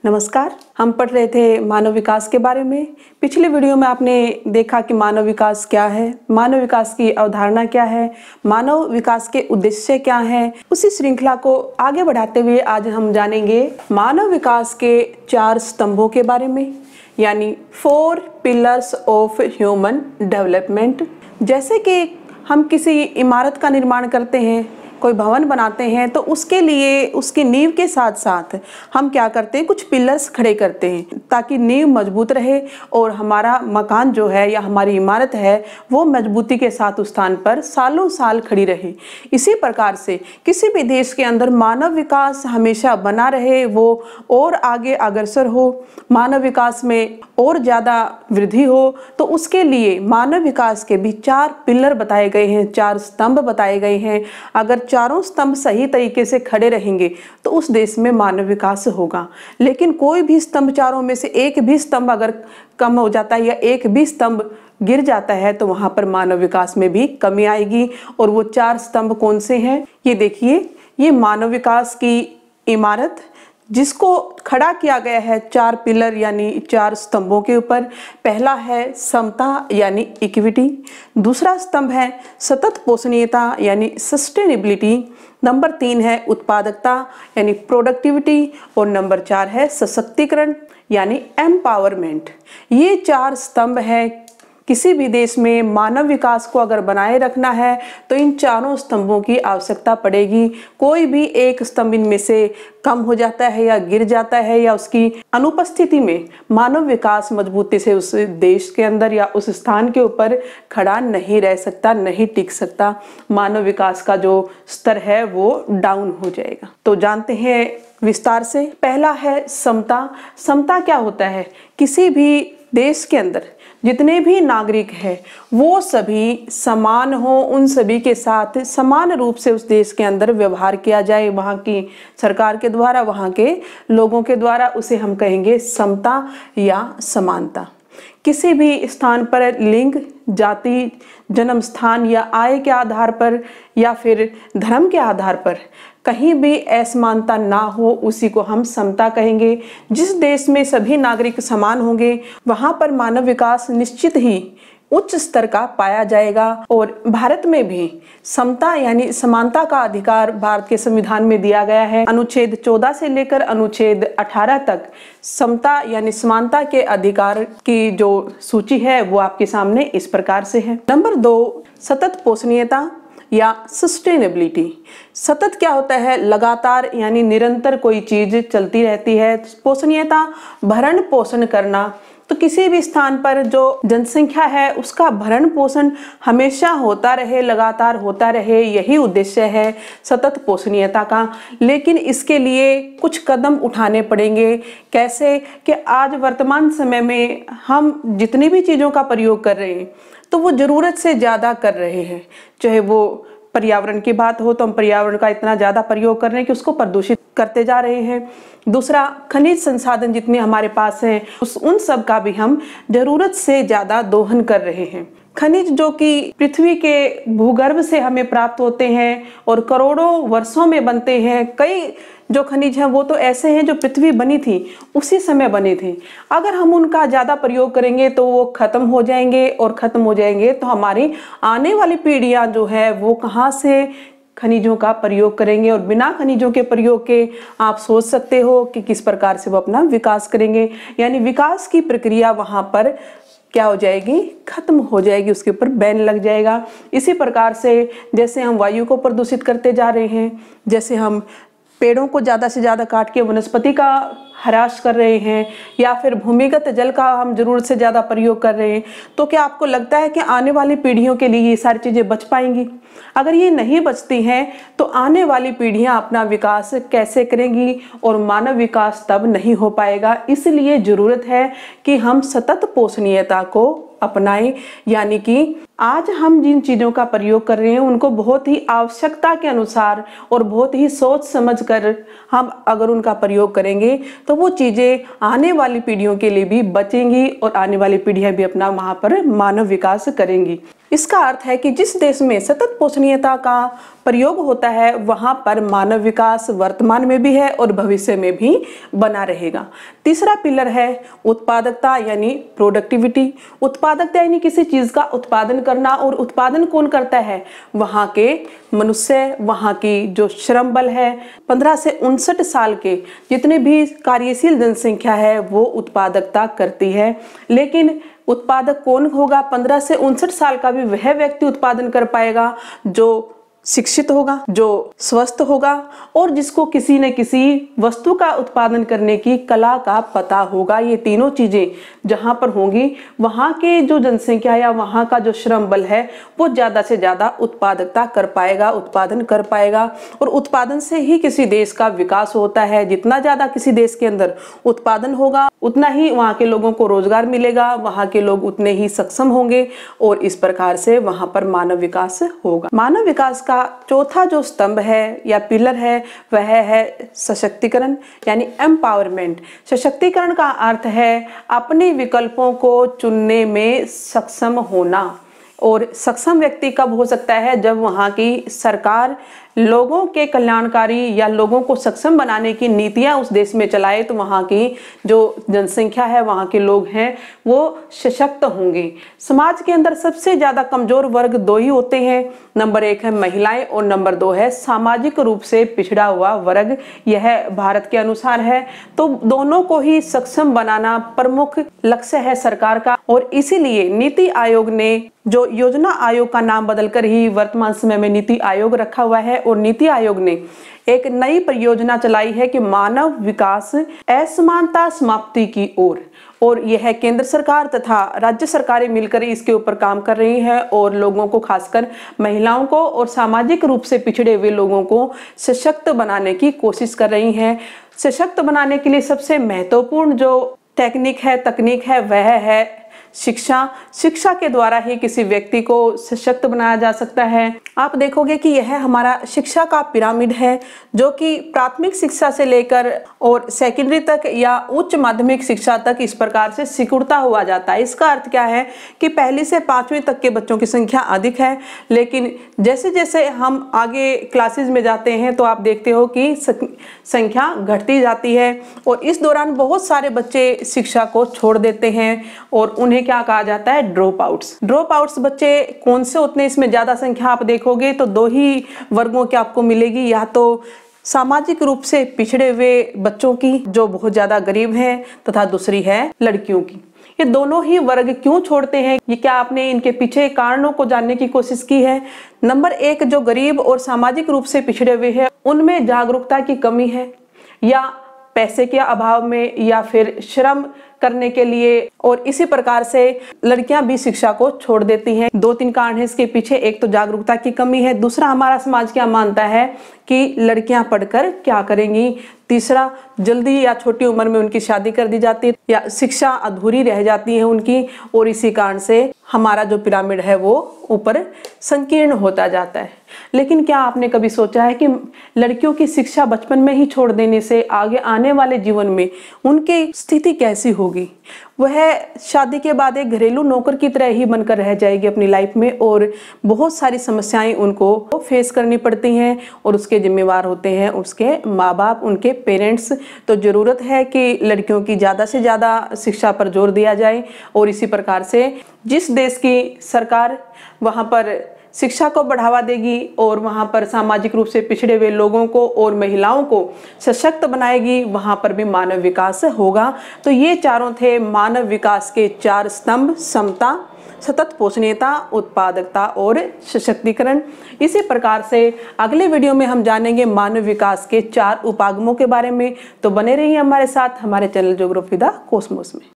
नमस्कार। हम पढ़ रहे थे मानव विकास के बारे में। पिछले वीडियो में आपने देखा कि मानव विकास क्या है, मानव विकास की अवधारणा क्या है, मानव विकास के उद्देश्य क्या हैं। उसी श्रृंखला को आगे बढ़ाते हुए आज हम जानेंगे मानव विकास के 4 स्तंभों के बारे में, यानी 4 पिलर्स ऑफ ह्यूमन डेवलपमेंट। जैसे कि हम किसी इमारत का निर्माण करते हैं, कोई भवन बनाते हैं, तो उसके लिए उसकी नींव के साथ साथ हम क्या करते हैं, कुछ पिलर्स खड़े करते हैं ताकि नींव मजबूत रहे और हमारा मकान जो है या हमारी इमारत है वो मजबूती के साथ उस स्थान पर सालों साल खड़ी रहे। इसी प्रकार से किसी भी देश के अंदर मानव विकास हमेशा बना रहे, वो और आगे अग्रसर हो, मानव विकास में और ज़्यादा वृद्धि हो, तो उसके लिए मानव विकास के भी 4 पिलर बताए गए हैं, 4 स्तंभ बताए गए हैं। अगर चारों स्तंभ सही तरीके से खड़े रहेंगे तो उस देश में मानव विकास होगा। लेकिन कोई भी स्तंभ, चारों में से एक भी स्तंभ अगर कम हो जाता है या एक भी स्तंभ गिर जाता है तो वहां पर मानव विकास में भी कमी आएगी। और वो 4 स्तंभ कौन से हैं, ये देखिए। ये मानव विकास की इमारत जिसको खड़ा किया गया है 4 पिलर यानी 4 स्तंभों के ऊपर। पहला है समता यानी इक्विटी, दूसरा स्तंभ है सतत पोषणीयता यानी सस्टेनेबिलिटी, नंबर 3 है उत्पादकता यानी प्रोडक्टिविटी, और नंबर 4 है सशक्तिकरण यानी एम्पावरमेंट। ये 4 स्तंभ हैं। किसी भी देश में मानव विकास को अगर बनाए रखना है तो इन चारों स्तंभों की आवश्यकता पड़ेगी। कोई भी एक स्तंभ इनमें से कम हो जाता है या गिर जाता है या उसकी अनुपस्थिति में मानव विकास मजबूती से उस देश के अंदर या उस स्थान के ऊपर खड़ा नहीं रह सकता, नहीं टिक सकता। मानव विकास का जो स्तर है वो डाउन हो जाएगा। तो जानते हैं विस्तार से। पहला है समता। समता क्या होता है? किसी भी देश के अंदर जितने भी नागरिक हैं वो सभी समान हो, उन सभी के साथ समान रूप से उस देश के अंदर व्यवहार किया जाए। वहाँ की सरकार के द्वारा, वहाँ के लोगों के द्वारा, उसे हम कहेंगे समता या समानता। किसी भी स्थान पर लिंग, जाति, जन्म स्थान या आय के आधार पर या फिर धर्म के आधार पर कहीं भी असमानता ना हो, उसी को हम समता कहेंगे। जिस देश में सभी नागरिक समान होंगे वहां पर मानव विकास निश्चित ही उच्च स्तर का पाया जाएगा। और भारत में भी समता यानी समानता का अधिकार भारत के संविधान में दिया गया है। अनुच्छेद 14 से लेकर अनुच्छेद 18 तक समता यानी समानता के अधिकार की जो सूची है वो आपके सामने इस प्रकार से है। नंबर 2 सतत पोषणीयता या सस्टेनेबिलिटी। सतत क्या होता है? लगातार यानी निरंतर कोई चीज चलती रहती है। पोषणीयता भरण पोषण करना, तो किसी भी स्थान पर जो जनसंख्या है उसका भरण पोषण हमेशा होता रहे, लगातार होता रहे, यही उद्देश्य है सतत पोषणीयता का। लेकिन इसके लिए कुछ कदम उठाने पड़ेंगे। कैसे? कि आज वर्तमान समय में हम जितनी भी चीज़ों का प्रयोग कर रहे हैं तो वो ज़रूरत से ज़्यादा कर रहे हैं। चाहे वो पर्यावरण की बात हो तो हम पर्यावरण का इतना ज़्यादा प्रयोग कर रहे हैं कि उसको प्रदूषित करते जा रहे हैं। दूसरा, खनिज संसाधन जितने हमारे पास हैं उन सब का भी हम ज़रूरत से ज़्यादा दोहन कर रहे हैं। खनिज जो कि पृथ्वी के भूगर्भ से हमें प्राप्त होते हैं और करोड़ों वर्षों में बनते हैं। कई जो खनिज हैं वो तो ऐसे हैं जो पृथ्वी बनी थी उसी समय बने थे। अगर हम उनका ज़्यादा प्रयोग करेंगे तो वो ख़त्म हो जाएंगे, और ख़त्म हो जाएंगे तो हमारी आने वाली पीढ़ियाँ जो है वो कहाँ से खनिजों का प्रयोग करेंगे। और बिना खनिजों के प्रयोग के आप सोच सकते हो कि किस प्रकार से वो अपना विकास करेंगे। यानी विकास की प्रक्रिया वहाँ पर क्या हो जाएगी? खत्म हो जाएगी, उसके ऊपर बैन लग जाएगा। इसी प्रकार से जैसे हम वायु को प्रदूषित करते जा रहे हैं, जैसे हम पेड़ों को ज़्यादा से ज़्यादा काट के वनस्पति का ह्रास कर रहे हैं, या फिर भूमिगत जल का हम ज़रूरत से ज़्यादा प्रयोग कर रहे हैं, तो क्या आपको लगता है कि आने वाली पीढ़ियों के लिए ये सारी चीज़ें बच पाएंगी? अगर ये नहीं बचती हैं तो आने वाली पीढ़ियां अपना विकास कैसे करेंगी और मानव विकास तब नहीं हो पाएगा। इसलिए ज़रूरत है कि हम सतत पोषणीयता को अपनाएं। यानी कि आज हम जिन चीज़ों का प्रयोग कर रहे हैं उनको बहुत ही आवश्यकता के अनुसार और बहुत ही सोच समझ कर हम अगर उनका प्रयोग करेंगे तो वो चीज़ें आने वाली पीढ़ियों के लिए भी बचेंगी और आने वाली पीढ़ियां भी अपना वहाँ पर मानव विकास करेंगी। इसका अर्थ है कि जिस देश में सतत पोषणीयता का प्रयोग होता है वहां पर मानव विकास वर्तमान में भी है और भविष्य में भी बना रहेगा। तीसरा पिलर है उत्पादकता यानी प्रोडक्टिविटी। उत्पादकता यानी किसी चीज का उत्पादन करना, और उत्पादन कौन करता है? वहां के मनुष्य, वहां की जो श्रम बल है। 15 से 59 साल के जितने भी कार्यशील जनसंख्या है वो उत्पादकता करती है। लेकिन उत्पादक कौन होगा? 15 से 59 साल का भी वह व्यक्ति उत्पादन कर पाएगा जो शिक्षित होगा, जो स्वस्थ होगा और जिसको किसी न किसी वस्तु का उत्पादन करने की कला का पता होगा। ये तीनों चीजें जहां पर होंगी वहां के जो जनसंख्या या वहां का जो श्रम बल है वो ज्यादा से ज्यादा उत्पादकता कर पाएगा, उत्पादन कर पाएगा। और उत्पादन से ही किसी देश का विकास होता है। जितना ज्यादा किसी देश के अंदर उत्पादन होगा उतना ही वहां के लोगों को रोजगार मिलेगा, वहां के लोग उतने ही सक्षम होंगे और इस प्रकार से वहां पर मानव विकास होगा। मानव विकास का चौथा जो स्तंभ है या पिलर है वह है सशक्तिकरण यानी एम्पावरमेंट। सशक्तिकरण का अर्थ है अपने विकल्पों को चुनने में सक्षम होना। और सक्षम व्यक्ति कब हो सकता है? जब वहाँ की सरकार लोगों के कल्याणकारी या लोगों को सक्षम बनाने की नीतियां उस देश में चलाए, तो वहाँ की जो जनसंख्या है, वहाँ के लोग हैं, वो सशक्त होंगे। समाज के अंदर सबसे ज्यादा कमजोर वर्ग दो ही होते हैं। नंबर 1 है महिलाएं और नंबर 2 है सामाजिक रूप से पिछड़ा हुआ वर्ग। यह भारत के अनुसार है। तो दोनों को ही सक्षम बनाना प्रमुख लक्ष्य है सरकार का। और इसीलिए नीति आयोग ने, जो योजना आयोग का नाम बदलकर ही वर्तमान समय में नीति आयोग रखा हुआ है, और नीति आयोग ने एक नई परियोजना चलाई है कि मानव विकास असमानता समाप्ति की ओर। और यह केंद्र सरकार तथा राज्य सरकारें मिलकर इसके ऊपर काम कर रही हैं और लोगों को, खासकर महिलाओं को और सामाजिक रूप से पिछड़े हुए लोगों को सशक्त बनाने की कोशिश कर रही हैं। सशक्त बनाने के लिए सबसे महत्वपूर्ण जो तकनीक है वह है शिक्षा। शिक्षा के द्वारा ही किसी व्यक्ति को सशक्त बनाया जा सकता है। आप देखोगे कि यह हमारा शिक्षा का पिरामिड है, जो कि प्राथमिक शिक्षा से लेकर और सेकेंडरी तक या उच्च माध्यमिक शिक्षा तक इस प्रकार से सिकुड़ता हुआ जाता है। इसका अर्थ क्या है कि पहली से 5वीं तक के बच्चों की संख्या अधिक है, लेकिन जैसे जैसे हम आगे क्लासेस में जाते हैं तो आप देखते हो कि संख्या घटती जाती है। और इस दौरान बहुत सारे बच्चे शिक्षा को छोड़ देते हैं और उन्हें क्या कहा जाता है? ड्रॉप आउट्स बच्चे कौन से होते हैं? इसमें ज्यादा संख्या आप देखोगे तो 2 ही वर्गों की आपको मिलेगी, या तो सामाजिक रूप से पिछड़े हुए बच्चों की जो बहुत ज्यादा गरीब हैं, तथा दूसरी है लड़कियों की। ये दोनों ही वर्ग क्यों छोड़ते हैं? ये क्या आपने इनके पीछे कारणों को जानने की कोशिश की है? नंबर 1, जो गरीब और सामाजिक रूप से पिछड़े हुए हैं उनमें जागरूकता की कमी है, या पैसे के अभाव में, या फिर श्रम करने के लिए, और इसी प्रकार से लड़कियां भी शिक्षा को छोड़ देती हैं। 2-3 कारण है इसके पीछे। एक तो जागरूकता की कमी है, दूसरा हमारा समाज क्या मानता है कि लड़कियां पढ़कर क्या करेंगी, तीसरा जल्दी या छोटी उम्र में उनकी शादी कर दी जाती है या शिक्षा अधूरी रह जाती है उनकी, और इसी कारण से हमारा जो पिरामिड है वो ऊपर संकीर्ण होता जाता है। लेकिन क्या आपने कभी सोचा है कि लड़कियों की शिक्षा बचपन में ही छोड़ देने से आगे आने वाले जीवन में उनकी स्थिति कैसी होगी? वह शादी के बाद एक घरेलू नौकर की तरह ही बनकर रह जाएगी अपनी लाइफ में, और बहुत सारी समस्याएं उनको फेस करनी पड़ती हैं, और उसके जिम्मेवार होते हैं उसके माँ बाप, उनके पेरेंट्स। तो जरूरत है कि लड़कियों की ज़्यादा से ज़्यादा शिक्षा पर जोर दिया जाए, और इसी प्रकार से जिस देश की सरकार वहाँ पर शिक्षा को बढ़ावा देगी और वहाँ पर सामाजिक रूप से पिछड़े हुए लोगों को और महिलाओं को सशक्त बनाएगी, वहाँ पर भी मानव विकास होगा। तो ये चारों थे मानव विकास के 4 स्तंभ: समता, सतत पोषणीयता, उत्पादकता और सशक्तिकरण। इसी प्रकार से अगले वीडियो में हम जानेंगे मानव विकास के 4 उपागमों के बारे में। तो बने रहिए हमारे साथ, हमारे चैनल ज्योग्राफी द कॉस्मोस में।